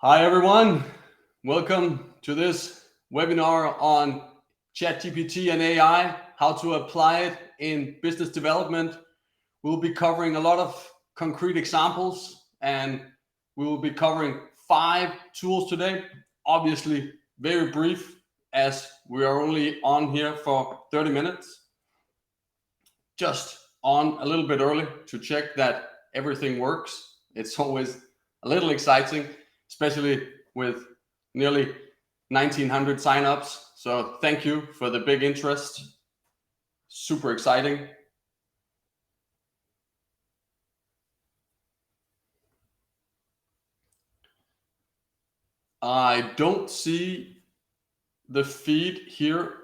Hi everyone, welcome to this webinar on ChatGPT and AI, how to apply it in business development. We'll be covering a lot of concrete examples and we will be covering 5 tools today. Obviously very brief as we are only on here for 30 minutes. Just on a little bit early to check that everything works. It's always a little exciting, especially with nearly 1900 signups. So thank you for the big interest. Super exciting. I don't see the feed here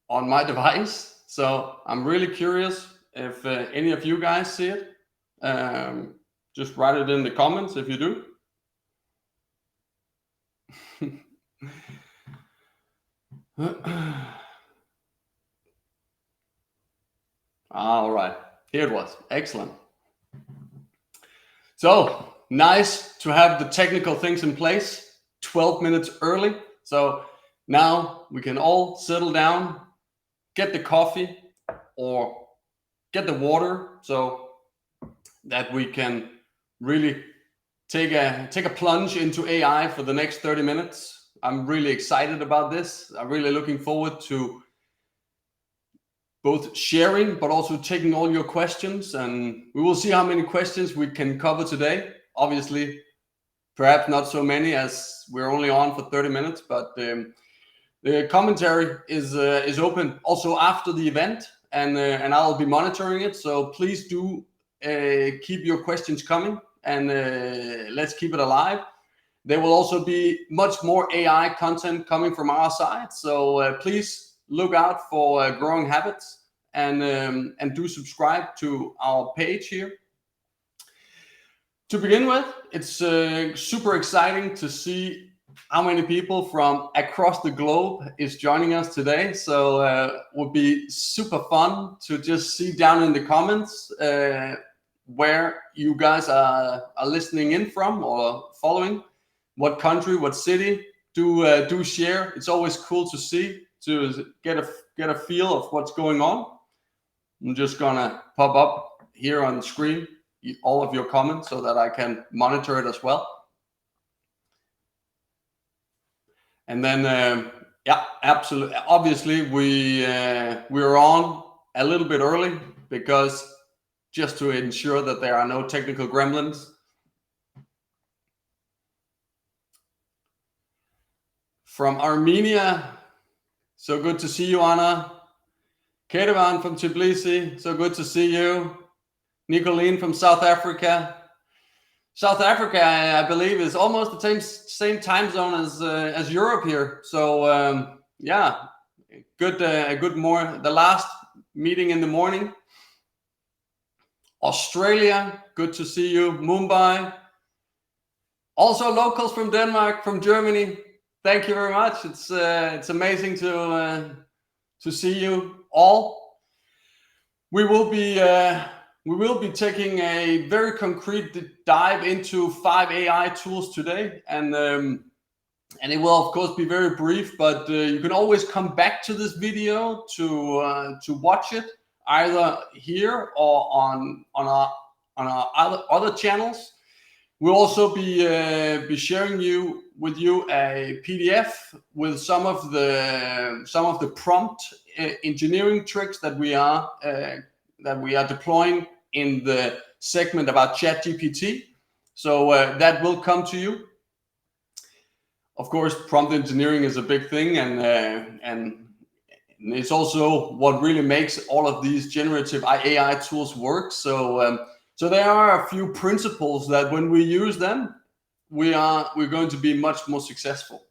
on my device, so I'm really curious if any of you guys see it. Just write it in the comments if you do. All right, here it was. Excellent. So nice to have the technical things in place 12 minutes early. So now we can all settle down, get the coffee or get the water so that we can really take a plunge into AI for the next 30 minutes. I'm really excited about this. I'm really looking forward to both sharing but also taking all your questions, and we will see how many questions we can cover today. Obviously, perhaps not so many as we're only on for 30 minutes, but the commentary is open also after the event, and I'll be monitoring it. So please do keep your questions coming, and let's keep it alive. There will also be much more AI content coming from our side, so please look out for Growing Habits, and do subscribe to our page here. To begin with, it's super exciting to see how many people from across the globe is joining us today. So it would be super fun to just see down in the comments where you guys are listening in from or following, what country, what city. Do share. It's always cool to see, to get a feel of what's going on. I'm just gonna pop up here on the screen all of your comments so that I can monitor it as well. And then yeah, absolutely. Obviously, we're on a little bit early because just to ensure that there are no technical gremlins. From Armenia, so good to see you, Anna. Ketevan from Tbilisi, so good to see you. Nicolene from South Africa. South Africa, I believe, is almost the same time zone as Europe here. So yeah, good. The last meeting in the morning. Australia, good to see you. Mumbai. Also locals from Denmark, from Germany. Thank you very much. It's amazing to see you all. We will be taking a very concrete dive into 5 AI tools today, and it will of course be very brief, but you can always come back to this video to watch it either here or on our other channels. We'll also be sharing with you a PDF with some of the prompt engineering tricks that we are deploying in the segment about ChatGPT. So that will come to you. Of course, prompt engineering is a big thing, and it's also what really makes all of these generative AI tools work. So there are a few principles that when we use them, we're going to be much more successful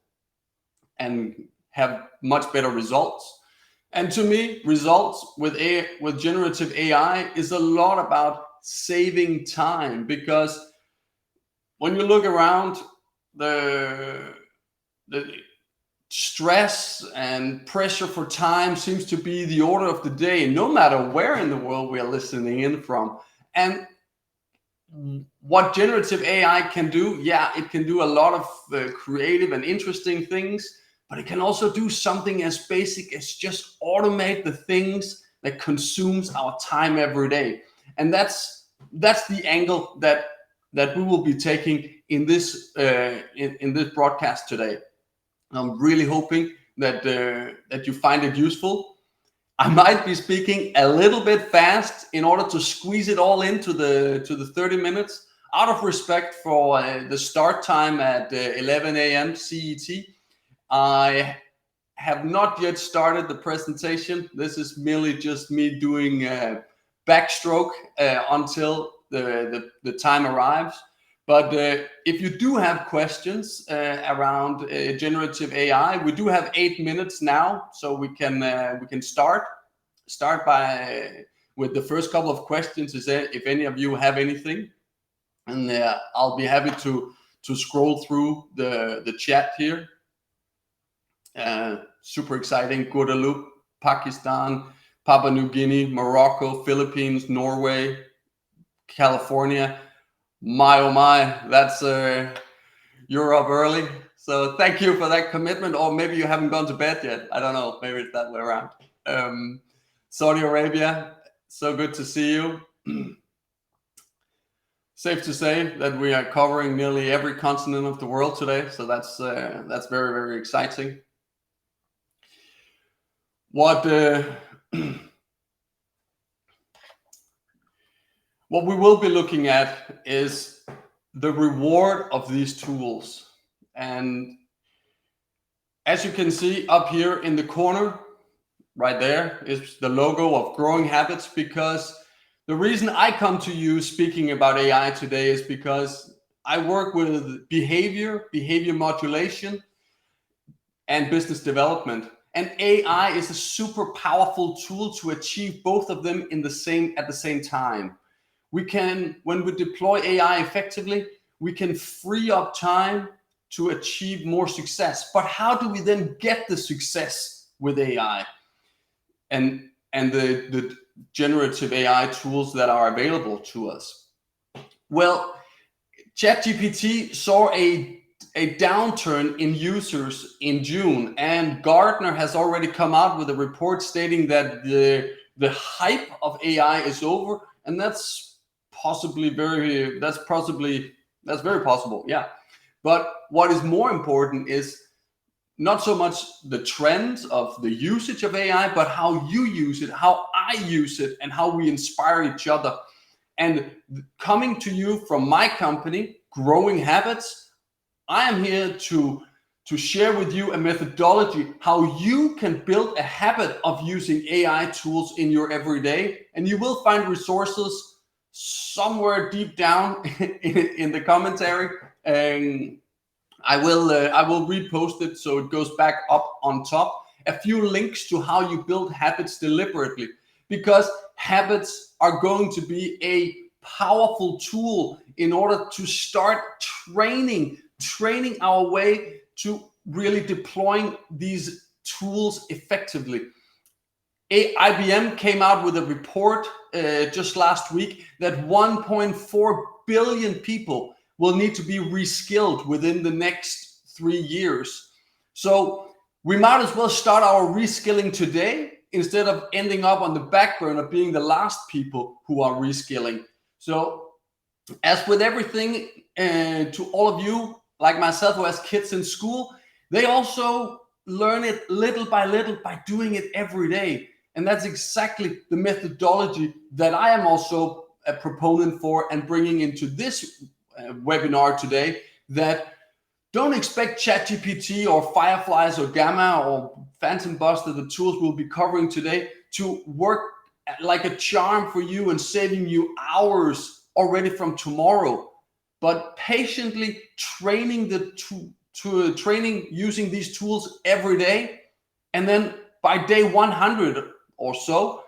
and have much better results. And to me, results with generative AI is a lot about saving time, because when you look around, the stress and pressure for time seems to be the order of the day, no matter where in the world we are listening in from. And what generative AI can do, yeah, it can do a lot of creative and interesting things, but it can also do something as basic as just automate the things that consumes our time every day. And that's the angle that we will be taking in this in this broadcast today. I'm really hoping that you find it useful. I might be speaking a little bit fast in order to squeeze it all into the 30 minutes, out of respect for the start time at 11 a.m. CET. I have not yet started the presentation. This is merely just me doing backstroke until the time arrives. But if you do have questions around generative AI, we do have 8 minutes now, so we can start by with the first couple of questions. Is there, if any of you have anything, and I'll be happy to scroll through the chat here. Super exciting. Guadeloupe, Pakistan, Papua New Guinea, Morocco, Philippines, Norway, California. My oh my, that's you're up early. So thank you for that commitment. Or maybe you haven't gone to bed yet. I don't know. Maybe it's that way around. Saudi Arabia, so good to see you. Safe to say that we are covering nearly every continent of the world today. So that's very, very exciting. What what we will be looking at is the reward of these tools. And as you can see up here in the corner, right there is the logo of Growing Habits, because the reason I come to you speaking about AI today is because I work with behavior modulation, and business development. And AI is a super powerful tool to achieve both of them at the same time. We can, when we deploy AI effectively, we can free up time to achieve more success. But how do we then get the success with AI and the generative AI tools that are available to us? Well, ChatGPT saw a downturn in users in June, and Gartner has already come out with a report stating that the hype of AI is over, and that's very possible, yeah. But what is more important is not so much the trends of the usage of AI, but how you use it, how I use it, and how we inspire each other. And coming to you from my company, Growing Habits, I am here to share with you a methodology how you can build a habit of using AI tools in your everyday. And you will find resources somewhere deep down in the commentary. And I will repost it so it goes back up on top. A few links to how you build habits deliberately, because habits are going to be a powerful tool in order to start training our way to really deploying these tools effectively. IBM came out with a report just last week that 1.4 billion people will need to be reskilled within the next 3 years. So we might as well start our reskilling today instead of ending up on the back burner being the last people who are reskilling. So as with everything, to all of you like myself who has kids in school, they also learn it little by little by doing it every day. And that's exactly the methodology that I am also a proponent for and bringing into this webinar today. That don't expect ChatGPT or Fireflies or Gamma or Phantom Buster, the tools we'll be covering today, to work like a charm for you and saving you hours already from tomorrow. But patiently training training using these tools every day, and then by day 100 or so,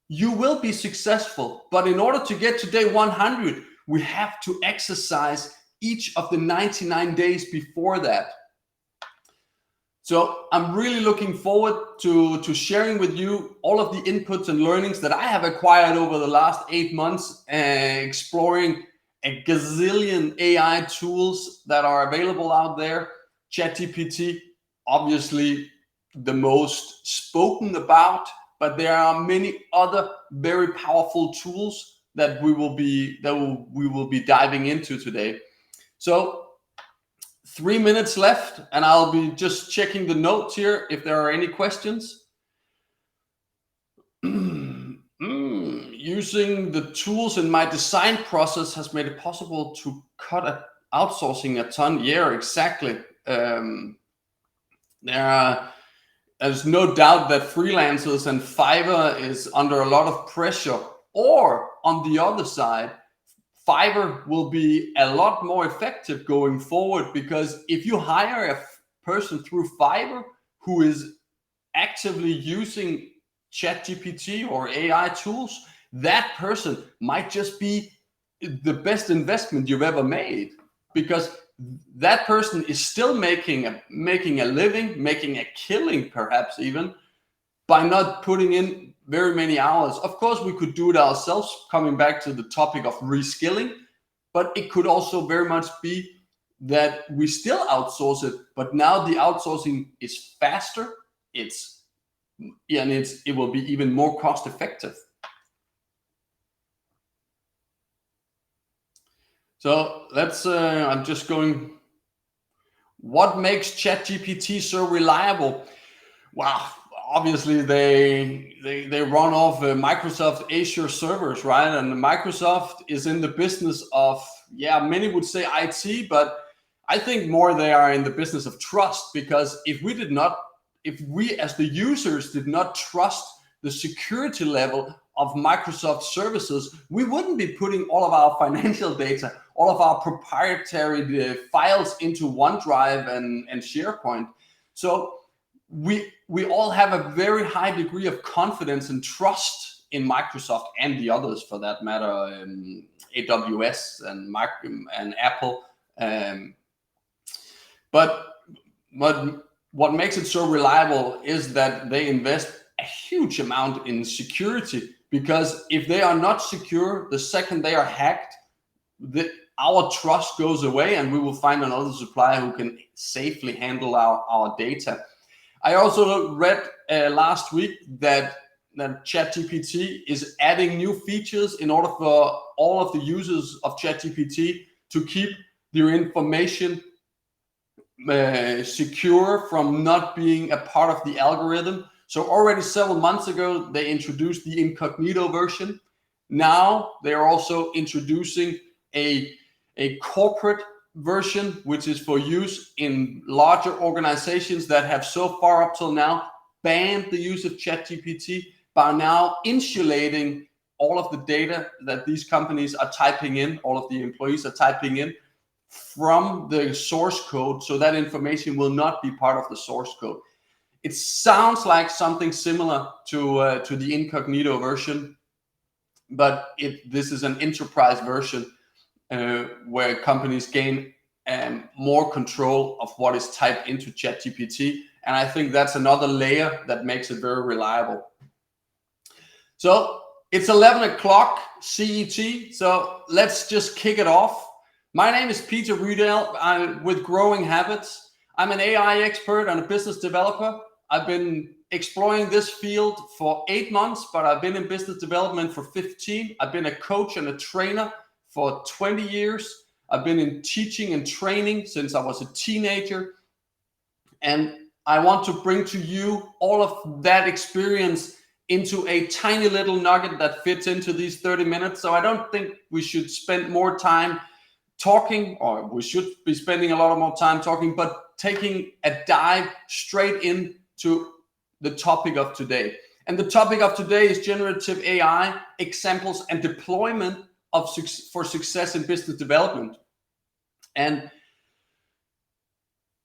you will be successful. But in order to get to day 100, we have to exercise each of the 99 days before that. So I'm really looking forward to sharing with you all of the inputs and learnings that I have acquired over the last 8 months, exploring a gazillion AI tools that are available out there. ChatGPT, obviously the most spoken about, but there are many other very powerful tools that we will be diving into today. So 3 minutes left, and I'll be just checking the notes here if there are any questions. Using the tools in my design process has made it possible to cut outsourcing a ton. Yeah, exactly. There's no doubt that freelancers and Fiverr is under a lot of pressure. Or on the other side, Fiverr will be a lot more effective going forward, because if you hire a person through Fiverr who is actively using ChatGPT or AI tools, that person might just be the best investment you've ever made, because that person is still making a living, making a killing, perhaps even, by not putting in very many hours. Of course, we could do it ourselves, coming back to the topic of reskilling, but it could also very much be that we still outsource it, but now the outsourcing is faster, it will be even more cost effective. So let's, I'm just going, what makes ChatGPT so reliable? Wow, obviously they run off Microsoft Azure servers, right? And Microsoft is in the business of, yeah, many would say IT, but I think more they are in the business of trust, because if we as the users did not trust the security level of Microsoft services, we wouldn't be putting all of our financial data, all of our proprietary files into OneDrive and SharePoint. So we all have a very high degree of confidence and trust in Microsoft, and the others for that matter, AWS and Apple. But what makes it so reliable is that they invest a huge amount in security, because if they are not secure, the second they are hacked, our trust goes away, and we will find another supplier who can safely handle our data. I also read last week that ChatGPT is adding new features in order for all of the users of ChatGPT to keep their information secure from not being a part of the algorithm. So already several months ago, they introduced the incognito version. Now they are also introducing a corporate version, which is for use in larger organizations that have so far up till now banned the use of ChatGPT, by now insulating all of the data that these companies are typing in, all of the employees are typing in, from the source code, so that information will not be part of the source code. It sounds like something similar to the incognito version, but this is an enterprise version where companies gain more control of what is typed into ChatGPT, and I think that's another layer that makes it very reliable. So it's 11 o'clock CET, so let's just kick it off. My name is Peter Rydell. I'm with Growing Habits. I'm an AI expert and a business developer. I've been exploring this field for 8 months, but I've been in business development for 15. I've been a coach and a trainer for 20 years. I've been in teaching and training since I was a teenager. And I want to bring to you all of that experience into a tiny little nugget that fits into these 30 minutes. So I don't think we should spend more time talking, or we should be spending a lot more time talking, but taking a dive straight into the topic of today. And the topic of today is generative AI examples and deployment for success in business development. And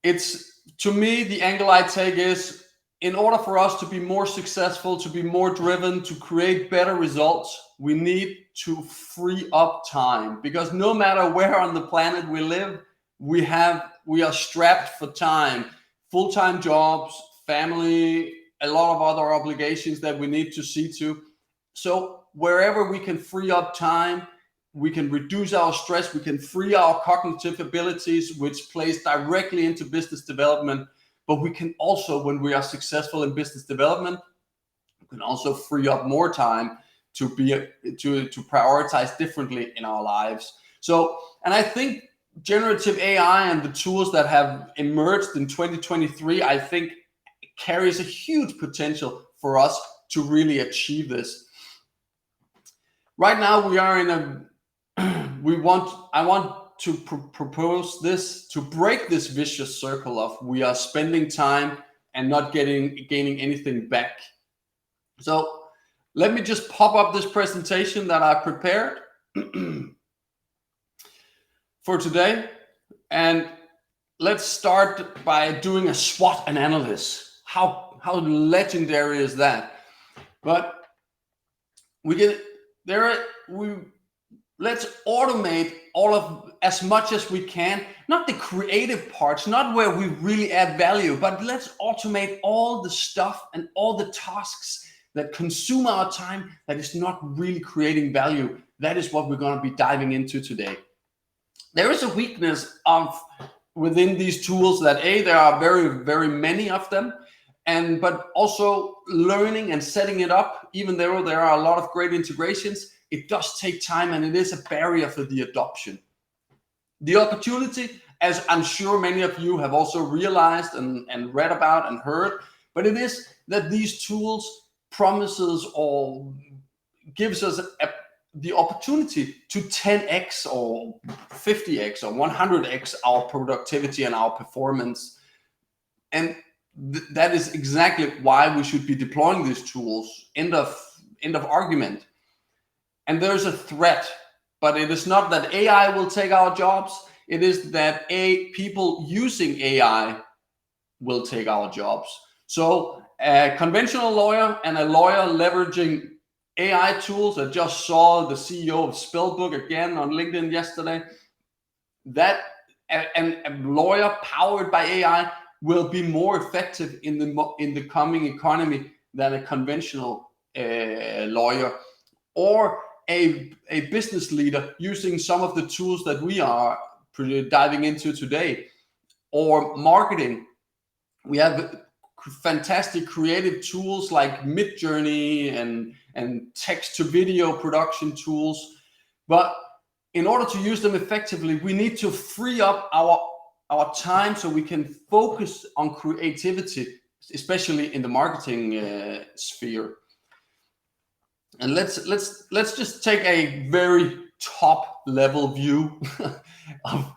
it's, to me, the angle I take is, in order for us to be more successful, to be more driven, to create better results, we need to free up time, because no matter where on the planet we live, we are strapped for time, full-time jobs, family, a lot of other obligations that we need to see to. So wherever we can free up time, we can reduce our stress, we can free our cognitive abilities, which plays directly into business development. But we can also, when we are successful in business development, we can also free up more time to prioritize differently in our lives. So, and I think generative AI and the tools that have emerged in 2023, I think carries a huge potential for us to really achieve this. Right now, we are in a, I want to propose this, to break this vicious circle of we are spending time and not gaining anything back. So let me just pop up this presentation that I prepared for today. And let's start by doing a SWOT analysis. How legendary is that? But let's automate as much as we can, not the creative parts, not where we really add value, but let's automate all the stuff and all the tasks that consume our time that is not really creating value. That is what we're going to be diving into today. There is a weakness within these tools that there are very, very many of them, but also learning and setting it up, even though there are a lot of great integrations, it does take time, and it is a barrier for the adoption. The opportunity, as I'm sure many of you have also realized and read about and heard, but it is that these tools promises or gives us the opportunity to 10x or 50x or 100x our productivity and our performance. And that is exactly why we should be deploying these tools. End of argument. And there's a threat, but it is not that AI will take our jobs. It is that people using AI will take our jobs. So a conventional lawyer and a lawyer leveraging AI tools. I just saw the CEO of Spellbook again on LinkedIn yesterday. That a lawyer powered by AI will be more effective in the coming economy than a conventional lawyer, or a business leader using some of the tools that we are diving into today, or marketing. We have fantastic creative tools like Midjourney and text to video production tools. But in order to use them effectively, we need to free up our time so we can focus on creativity, especially in the marketing sphere. And let's just take a very top level view of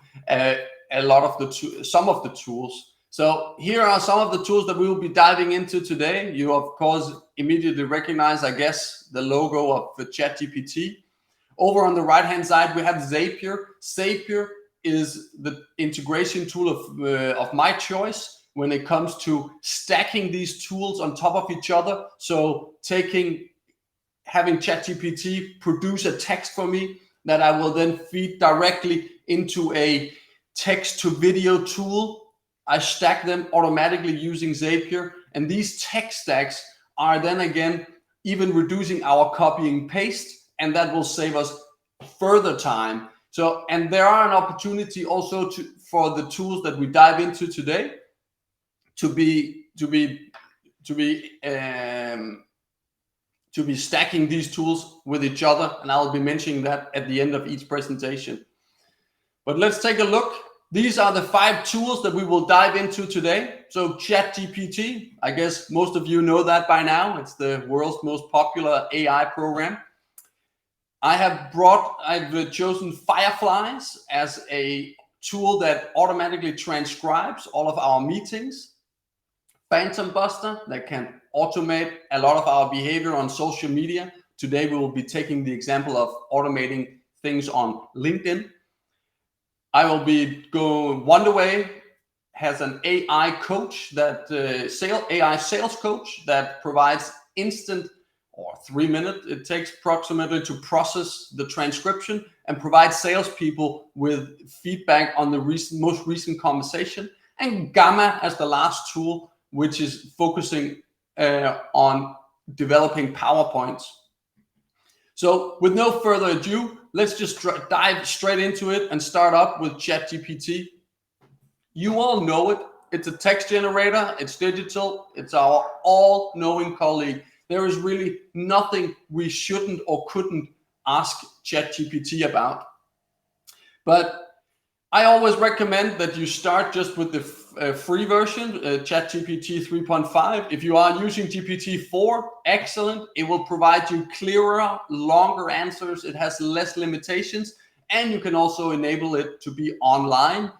some of the tools. So here are some of the tools that we will be diving into today. You of course immediately recognize, I guess, the logo of the ChatGPT. Over on the right hand side we have Zapier. Zapier is the integration tool of my choice when it comes to stacking these tools on top of each other. So having ChatGPT produce a text for me that I will then feed directly into a text to video tool. I stack them automatically using Zapier, and these text stacks are then again even reducing our copy and paste, and that will save us further time. So, and there are an opportunity also for the tools that we dive into today to be stacking these tools with each other, and I'll be mentioning that at the end of each presentation. But let's take a look. These are the 5 tools that we will dive into today. So ChatGPT, I guess most of you know that by now. It's the world's most popular AI program. I've chosen Fireflies as a tool that automatically transcribes all of our meetings. Phantom Buster, that can automate a lot of our behavior on social media. Today we will be taking the example of automating things on LinkedIn. I will be going Wonderway has an AI coach AI sales coach that provides instant or 3 minutes. It takes approximately to process the transcription and provide salespeople with feedback on the most recent conversation. And Gamma as the last tool, which is focusing on developing PowerPoints. So with no further ado, let's just dive straight into it and start up with ChatGPT. You all know it. It's a text generator. It's digital. It's our all-knowing colleague. There is really nothing we shouldn't or couldn't ask ChatGPT about. But I always recommend that you start just with the free version, ChatGPT 3.5. If you are using GPT-4, excellent. It will provide you clearer, longer answers. It has less limitations, and you can also enable it to be online.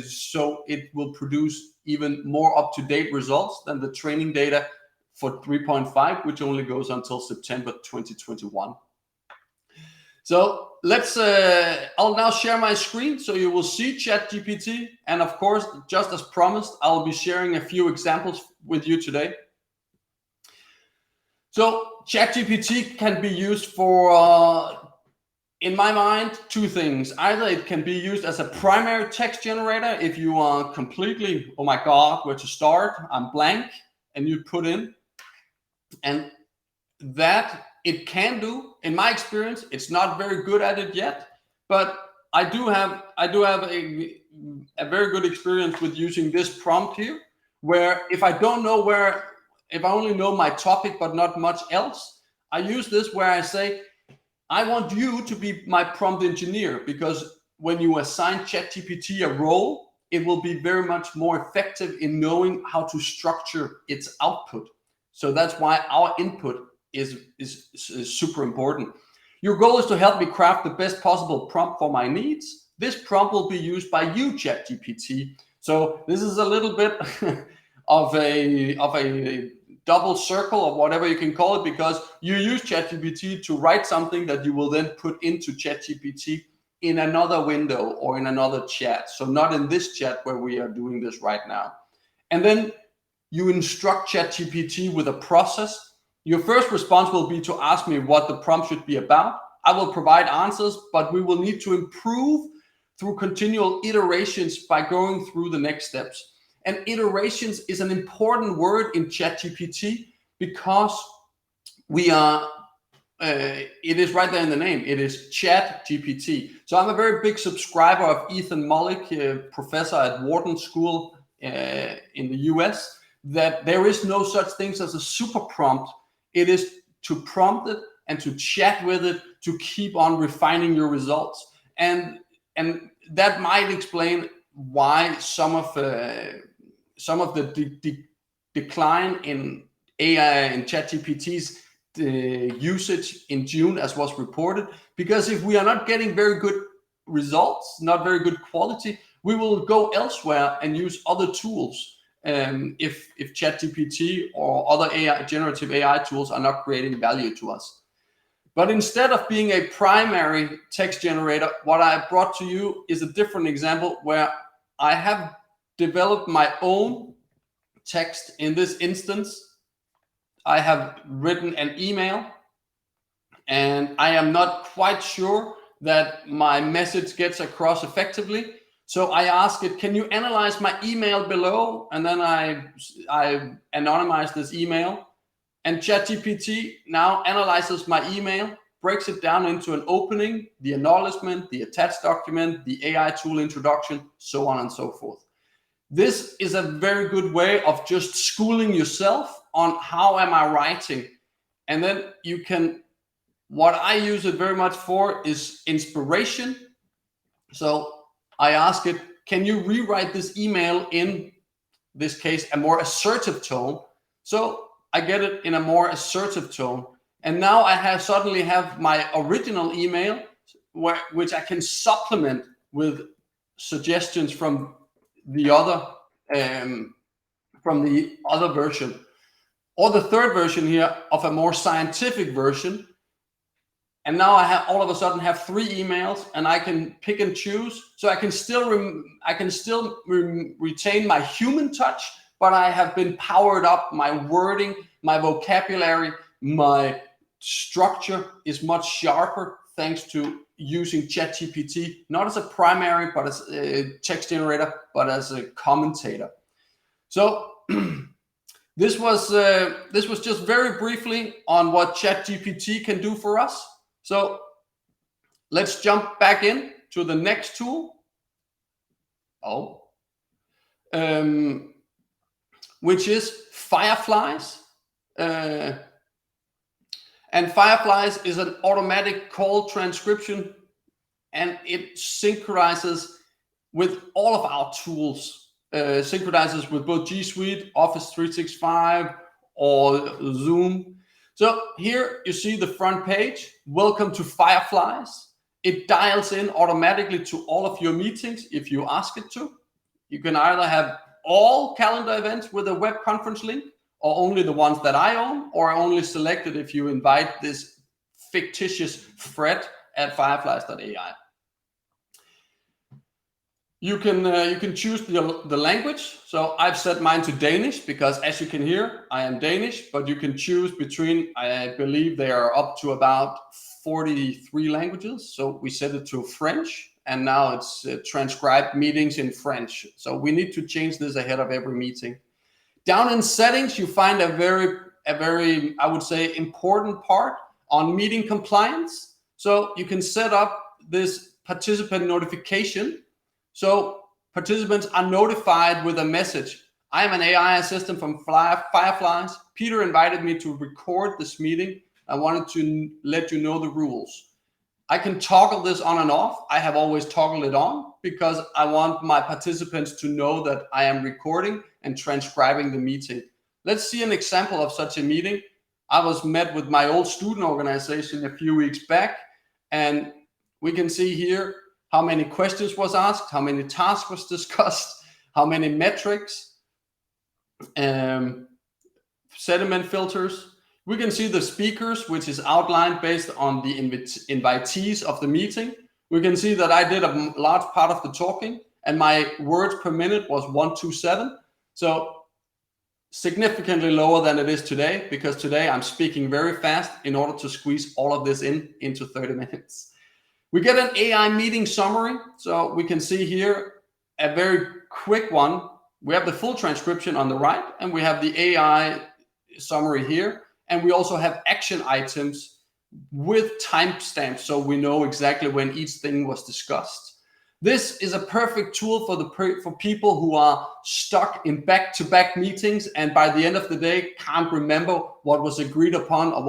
So it will produce even more up-to-date results than the training data for 3.5, which only goes until September 2021. So I'll now share my screen so you will see ChatGPT. And of course, just as promised, I'll be sharing a few examples with you today. So ChatGPT can be used for, in my mind, two things. Either it can be used as a primary text generator if you are completely, oh my God, where to start? I'm blank, and you put in. And that it can do. In my experience, it's not very good at it yet, but I do have a very good experience with using this prompt here, where if I don't know if I only know my topic but not much else, I use this where I say, I want you to be my prompt engineer, because when you assign ChatGPT a role, it will be very much more effective in knowing how to structure its output. So that's why our input is super important. Your goal is to help me craft the best possible prompt for my needs. This prompt will be used by you, ChatGPT. So this is a little bit of a double circle, or whatever you can call it, because you use ChatGPT to write something that you will then put into ChatGPT in another window or in another chat. So not in this chat where we are doing this right now. And then you instruct ChatGPT with a process. Your first response will be to ask me what the prompt should be about. I will provide answers, but we will need to improve through continual iterations by going through the next steps. And iterations is an important word in ChatGPT because it is right there in the name. It is ChatGPT. So I'm a very big subscriber of Ethan Mollick, professor at Wharton School in the US, that there is no such thing as a super prompt. It is to prompt it and to chat with it to keep on refining your results. And that might explain why some of the decline in AI and ChatGPT's usage in June, as was reported, because if we are not getting very good results, not very good quality, we will go elsewhere and use other tools. If ChatGPT or other generative AI tools are not creating value to us. But instead of being a primary text generator, what I brought to you is a different example where I have developed my own text. In this instance, I have written an email, and I am not quite sure that my message gets across effectively. So I ask it, can you analyze my email below? And then I anonymize this email. And ChatGPT now analyzes my email, breaks it down into an opening, the acknowledgement, the attached document, the AI tool introduction, so on and so forth. This is a very good way of just schooling yourself on how am I writing. And then you can, what I use it very much for is inspiration. So I ask it, can you rewrite this email in this case, a more assertive tone? So I get it in a more assertive tone. And now I suddenly have my original email, which I can supplement with suggestions from the other version, or the third version here of a more scientific version. And now I have all of a sudden have 3 emails, and I can pick and choose. So I can still retain my human touch, but I have been powered up. My wording, my vocabulary, my structure is much sharper thanks to using ChatGPT, not as a primary, but as a text generator, but as a commentator. So this was just very briefly on what ChatGPT can do for us. So Let's jump back in to the next tool. Which is Fireflies. And Fireflies is an automatic call transcription, and it synchronizes with all of our tools. Synchronizes with both G Suite, Office 365, or Zoom. So here you see the front page. Welcome to Fireflies. It dials in automatically to all of your meetings if you ask it to. You can either have all calendar events with a web conference link, or only the ones that I own, or only selected if you invite this fictitious thread at fireflies.ai. You can choose the language. So I've set mine to Danish because, as you can hear, I am Danish, but you can choose between, I believe they are up to about 43 languages. So we set it to French, and now it's transcribed meetings in French. So we need to change this ahead of every meeting. Down in settings, you find a very, I would say, important part on meeting compliance. So you can set up this participant notification. So participants are notified with a message. I am an AI assistant from Fireflies. Peter invited me to record this meeting. I wanted to let you know the rules. I can toggle this on and off. I have always toggled it on because I want my participants to know that I am recording and transcribing the meeting. Let's see an example of such a meeting. I was met with my old student organization a few weeks back, and we can see here how many questions was asked, how many tasks was discussed, how many metrics, sediment filters. We can see the speakers, which is outlined based on the invitees of the meeting. We can see that I did a large part of the talking, and my words per minute was 127. So significantly lower than it is today, because today I'm speaking very fast in order to squeeze all of this into 30 minutes. We get an AI meeting summary. So we can see here a very quick one. We have the full transcription on the right, and we have the AI summary here. And we also have action items with timestamps, so we know exactly when each thing was discussed. This is a perfect tool for people who are stuck in back-to-back meetings, and by the end of the day can't remember what was agreed upon or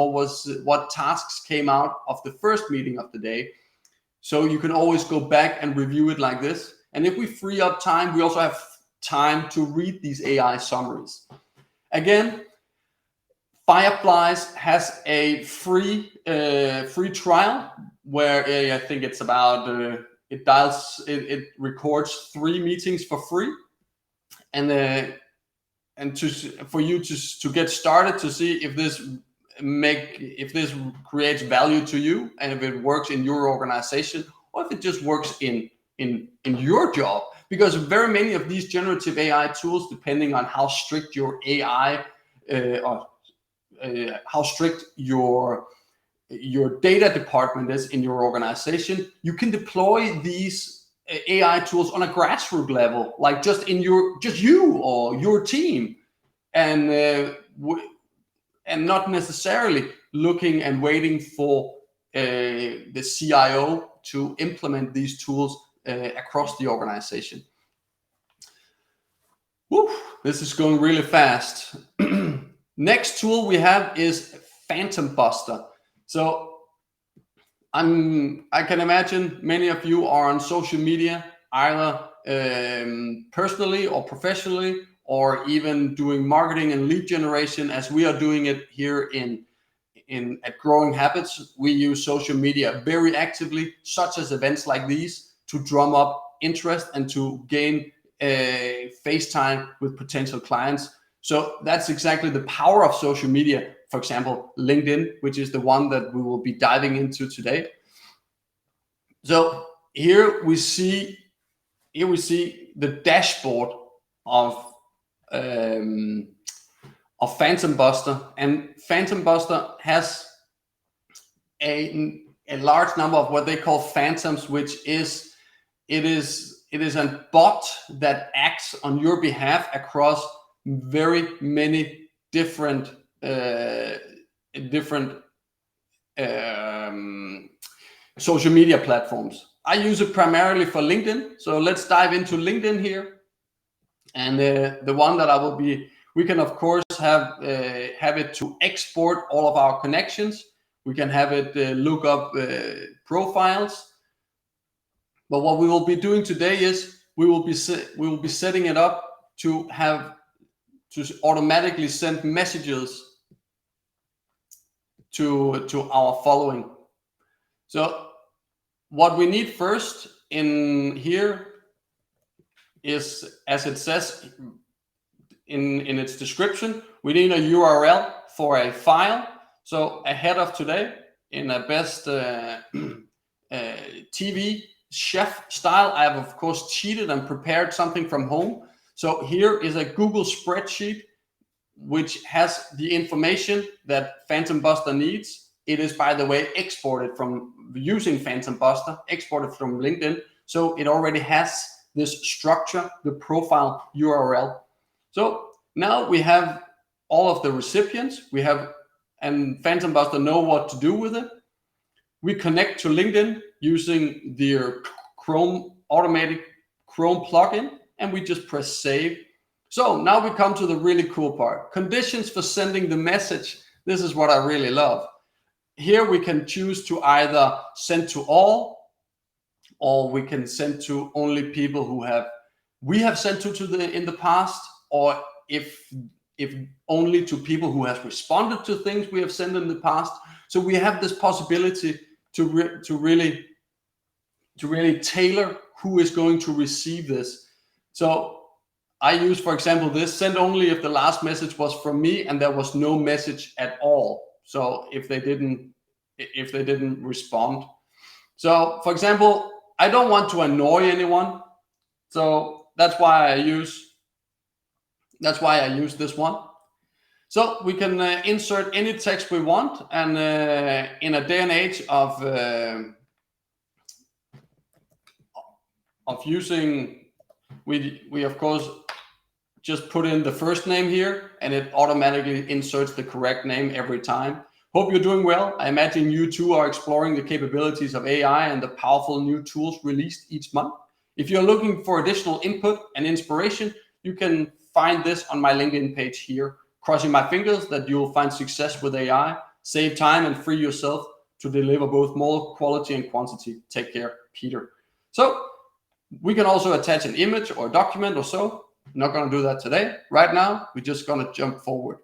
what tasks came out of the first meeting of the day. So you can always go back and review it like this. And if we free up time, we also have time to read these AI summaries. Again, Fireflies has a free trial where I think it's about it records 3 meetings for free, and for you to get started to see if this creates value to you, and if it works in your organization, or if it just works in your job. Because very many of these generative AI tools, depending on how strict your AI how strict your data department is in your organization, you can deploy these AI tools on a grassroots level, like just you or your team, and not necessarily looking and waiting for the CIO to implement these tools across the organization. Woo, this is going really fast. Next tool we have is Phantom Buster. So I can imagine many of you are on social media, either personally or professionally, or even doing marketing and lead generation, as we are doing it here at Growing Habits. We use social media very actively, such as events like these, to drum up interest and to gain FaceTime with potential clients. So that's exactly the power of social media. For example, LinkedIn, which is the one that we will be diving into today. So here we see the dashboard of Phantom Buster, and Phantom Buster has a large number of what they call phantoms, which is a bot that acts on your behalf across very many different social media platforms. I use it primarily for LinkedIn. So let's dive into LinkedIn here. And the one that I will be, we can of course have it to export all of our connections. We can have it look up profiles. But what we will be doing today is we will be setting it up to automatically send messages to our following. So what we need first in here is, as it says in its description, we need a URL for a file. So ahead of today, in a best TV chef style, I have of course cheated and prepared something from home. So here is a Google spreadsheet which has the information that Phantom Buster needs. It is, by the way, exported from using Phantom Buster, exported from LinkedIn. So it already has this structure, the profile URL. So now we have all of the recipients. We have, and Phantom Buster know what to do with it. We connect to LinkedIn using their automatic Chrome plugin, and we just press save. So now we come to the really cool part. Conditions for sending the message. This is what I really love. Here we can choose to either send to all, or we can send to only people who we have sent to in the past, or if only to people who have responded to things we have sent in the past. So we have this possibility to really tailor who is going to receive this. So I use, for example, this: send only if the last message was from me and there was no message at all. So if they didn't respond. So for example, I don't want to annoy anyone. So that's why I use this one. So we can insert any text we want, and in a day and age of using, we of course just put in the first name here, and it automatically inserts the correct name every time. Hope you're doing well. I imagine you too are exploring the capabilities of AI and the powerful new tools released each month. If you're looking for additional input and inspiration, you can find this on my LinkedIn page here. Crossing my fingers that you'll find success with AI, save time and free yourself to deliver both more quality and quantity. Take care, Peter. So we can also attach an image or a document or so. I'm not going to do that today. Right now, we're just going to jump forward.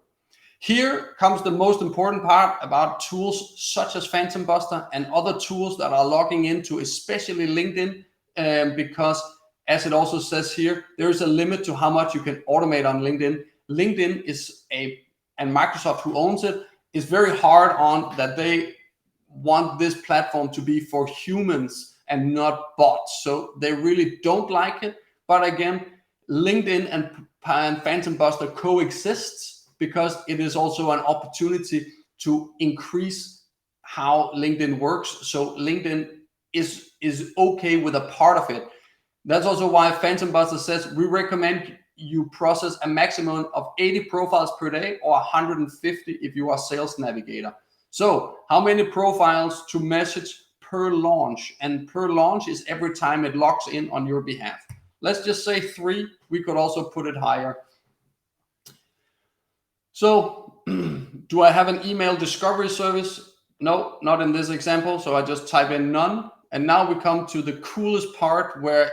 Here comes the most important part about tools such as Phantom Buster and other tools that are logging into, especially LinkedIn, because as it also says here, there is a limit to how much you can automate on LinkedIn. LinkedIn is and Microsoft, who owns it, is very hard on that. They want this platform to be for humans and not bots. So they really don't like it. But again, LinkedIn and Phantom Buster coexists because it is also an opportunity to increase how LinkedIn works. So LinkedIn is okay with a part of it. That's also why Phantom Buster says we recommend you process a maximum of 80 profiles per day, or 150 if you are Sales Navigator. So how many profiles to message per launch? And per launch is every time it logs in on your behalf. Let's just say 3. We could also put it higher. So do I have an email discovery service? No, not in this example. So I just type in none. And now we come to the coolest part where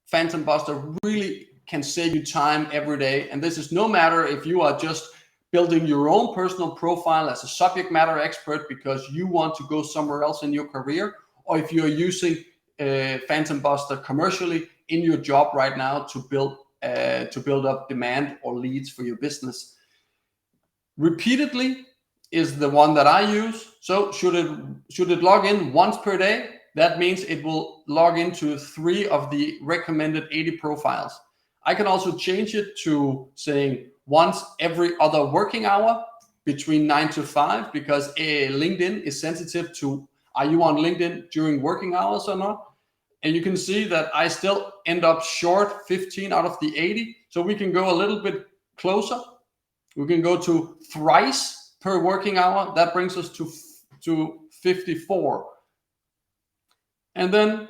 Phantom Buster really can save you time every day. And this is no matter if you are just building your own personal profile as a subject matter expert because you want to go somewhere else in your career, or if you're using Phantom Buster commercially in your job right now to build up demand or leads for your business. Repeatedly is the one that I use. So should it log in once per day? That means it will log into 3 of the recommended 80 profiles. I can also change it to saying once every other working hour between 9 to 5, because LinkedIn is sensitive to, are you on LinkedIn during working hours or not? And you can see that I still end up short 15 out of the 80. So we can go a little bit closer. We can go to thrice per working hour. That brings us to 54. And then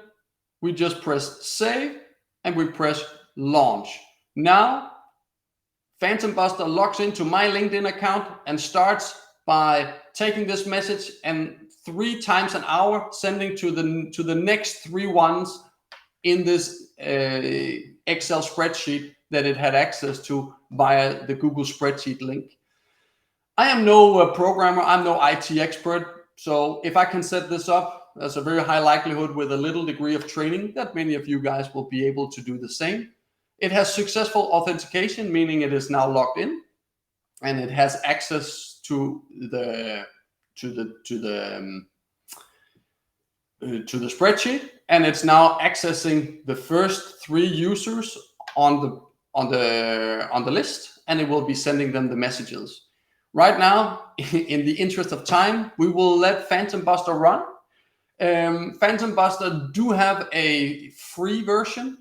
we just press save and we press launch. Now Phantom Buster logs into my LinkedIn account and starts by taking this message and 3 times an hour sending to the next 3 ones in this Excel spreadsheet that it had access to via the Google spreadsheet link. I am no programmer, I'm no IT expert, so if I can set this up, there's a very high likelihood with a little degree of training that many of you guys will be able to do the same. It has successful authentication, meaning it is now logged in, and it has access to the spreadsheet, and it's now accessing the first 3 users on the list, and it will be sending them the messages. Right now, in the interest of time, we will let Phantom Buster run. Phantom Buster do have a free version,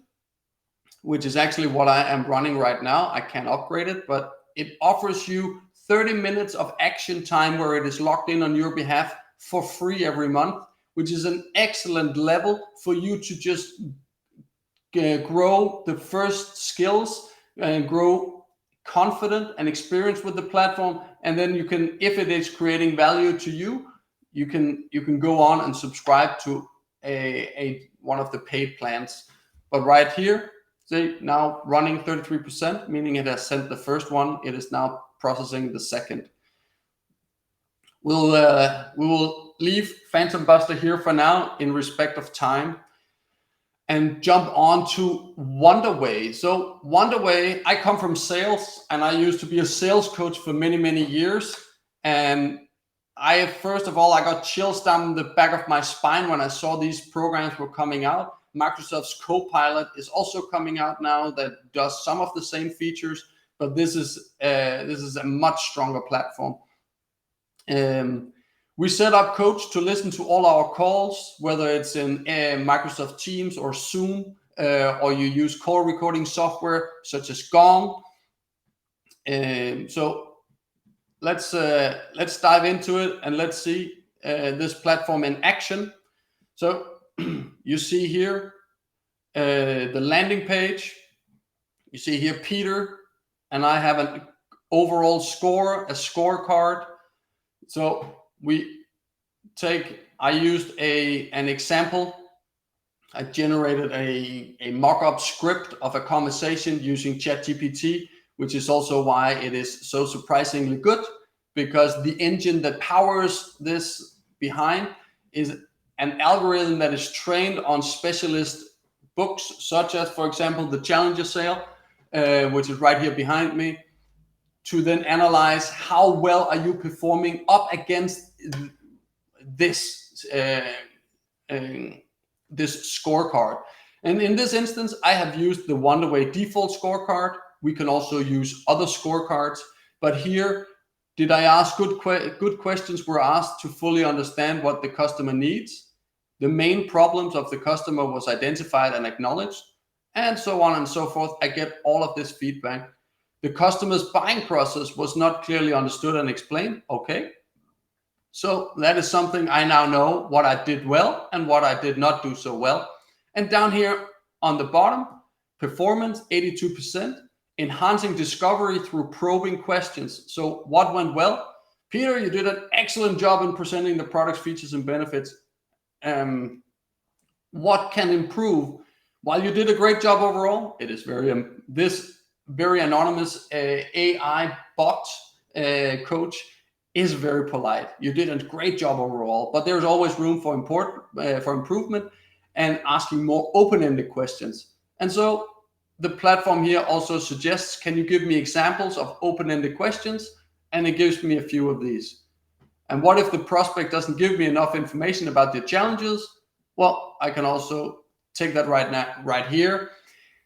which is actually what I am running right now. I can't upgrade it, but it offers you 30 minutes of action time where it is logged in on your behalf for free every month, which is an excellent level for you to just grow the first skills and grow confident and experience with the platform. And then you can, if it is creating value to you, you can go on and subscribe to one of the paid plans. But right here, see, now running 33%, meaning it has sent the first one. It is now processing the second. We will leave Phantom Buster here for now in respect of time and jump on to Wonderway. So Wonderway, I come from sales and I used to be a sales coach for many, many years. And first of all, I got chills down the back of my spine when I saw these programs were coming out. Microsoft's Copilot is also coming out now that does some of the same features, but this is a much stronger platform. We set up Coach to listen to all our calls, whether it's in Microsoft Teams or Zoom, or you use call recording software such as Gong. So let's dive into it and let's see this platform in action. So you see here the landing page. You see here Peter, and I have an overall score, a scorecard. So I used an example. I generated a mock-up script of a conversation using ChatGPT, which is also why it is so surprisingly good, because the engine that powers this behind is an algorithm that is trained on specialist books, such as, for example, the Challenger sale, which is right here behind me, to then analyze how well are you performing up against this scorecard. And in this instance, I have used the Wonderway default scorecard. We can also use other scorecards, but here, did I ask good questions were asked to fully understand what the customer needs? The main problems of the customer was identified and acknowledged, and so on and so forth. I get all of this feedback. The customer's buying process was not clearly understood and explained. Okay. So that is something I now know what I did well and what I did not do so well. And down here on the bottom, performance 82%, enhancing discovery through probing questions. So what went well? Peter, you did an excellent job in presenting the product's features and benefits. What can improve? While you did a great job overall, it is this very anonymous AI bot coach is very polite. You did a great job overall, but there's always room for improvement and asking more open-ended questions. And so the platform here also suggests, can you give me examples of open-ended questions? And it gives me a few of these. And what if the prospect doesn't give me enough information about the challenges? Well, I can also take that right here.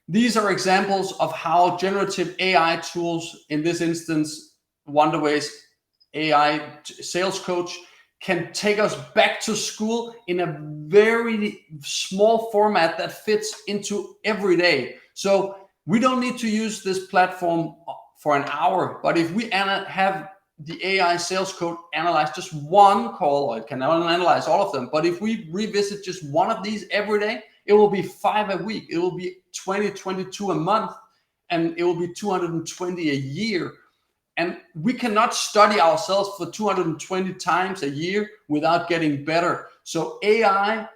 These are examples of how generative AI tools, in this instance, Wonderway's AI sales coach, can take us back to school in a very small format that fits into every day. So we don't need to use this platform for an hour, but if we have the AI sales code analyze just one call, or it can analyze all of them, but if we revisit just one of these every day, it will be 5 a week, it will be 22 a month, and it will be 220 a year. And we cannot study ourselves for 220 times a year without getting better. So AI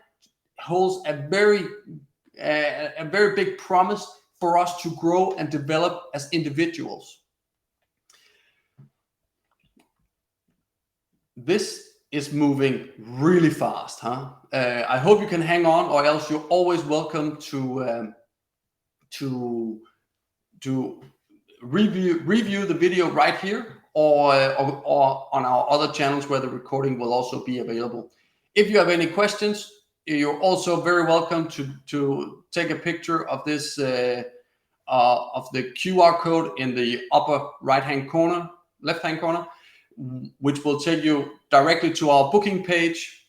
holds a very big promise for us to grow and develop as individuals. This is moving really fast, huh? I hope you can hang on, or else you're always welcome to review the video right here, or on our other channels where the recording will also be available. If you have any questions, you're also very welcome to take a picture of this of the QR code in the upper left-hand corner, which will take you directly to our booking page.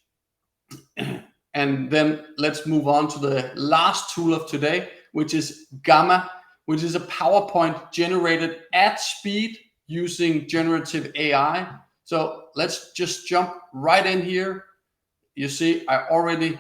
And then let's move on to the last tool of today, which is Gamma, which is a PowerPoint generated at speed using generative AI. So let's just jump right in here. You see, I already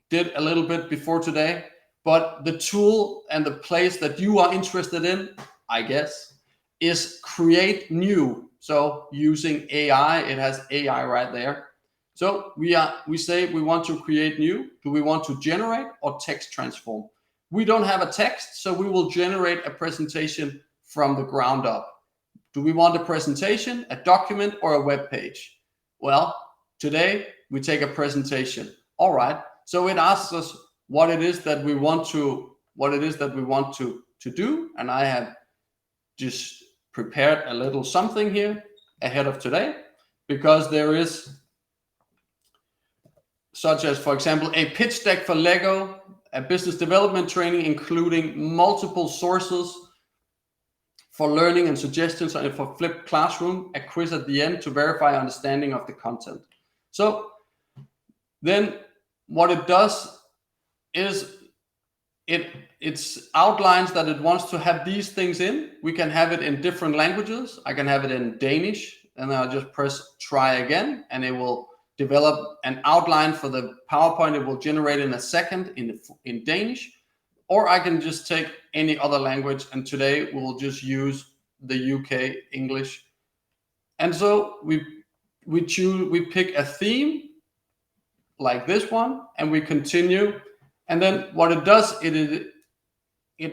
did a little bit before today, but the tool and the place that you are interested in, I guess, is create new. So using AI, it has AI right there. So we say we want to create new. Do we want to generate or text transform? We don't have a text, so we will generate a presentation from the ground up. Do we want a presentation, a document, or a web page? Well, today we take a presentation. All right. So it asks us what it is that we want to do, and I have just prepared a little something here ahead of today, because there is, such as, for example, a pitch deck for Lego, a business development training including multiple sources for learning and suggestions, and for flipped classroom, a quiz at the end to verify understanding of the content. So then what it does is it's outlines that it wants to have these things in. We can have it in different languages. I can have it in Danish, and then I'll just press try again, and it will develop an outline for the PowerPoint. It will generate in a second in Danish, or I can just take any other language, and today we'll just use the UK English. And so we pick a theme like this one, and we continue. And then what it does, it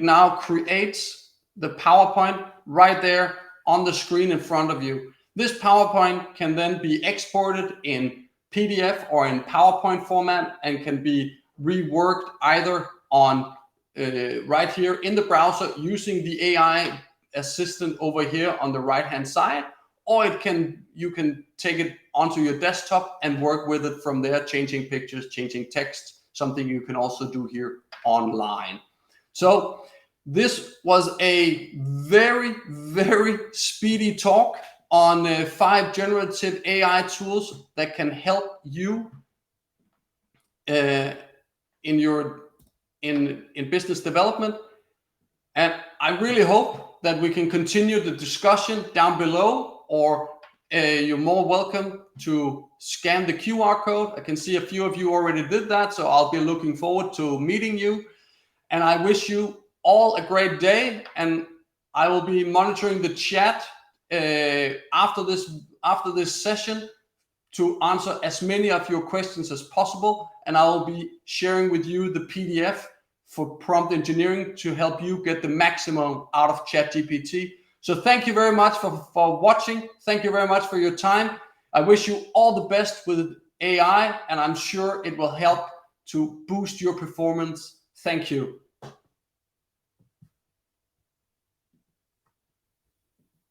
now creates the PowerPoint right there on the screen in front of you. This PowerPoint can then be exported in PDF or in PowerPoint format, and can be reworked either on right here in the browser using the AI assistant over here on the right hand side, or you can take it onto your desktop and work with it from there, changing pictures, changing text, something you can also do here online. So this was a very, very speedy talk on 5 generative AI tools that can help you in business development. And I really hope that we can continue the discussion down below, or you're more welcome to scan the QR code. I can see a few of you already did that, so I'll be looking forward to meeting you. And I wish you all a great day, and I will be monitoring the chat after this session to answer as many of your questions as possible, and I will be sharing with you the PDF for prompt engineering to help you get the maximum out of ChatGPT. So thank you very much for watching. Thank you very much for your time. I wish you all the best with AI, and I'm sure it will help to boost your performance. Thank you.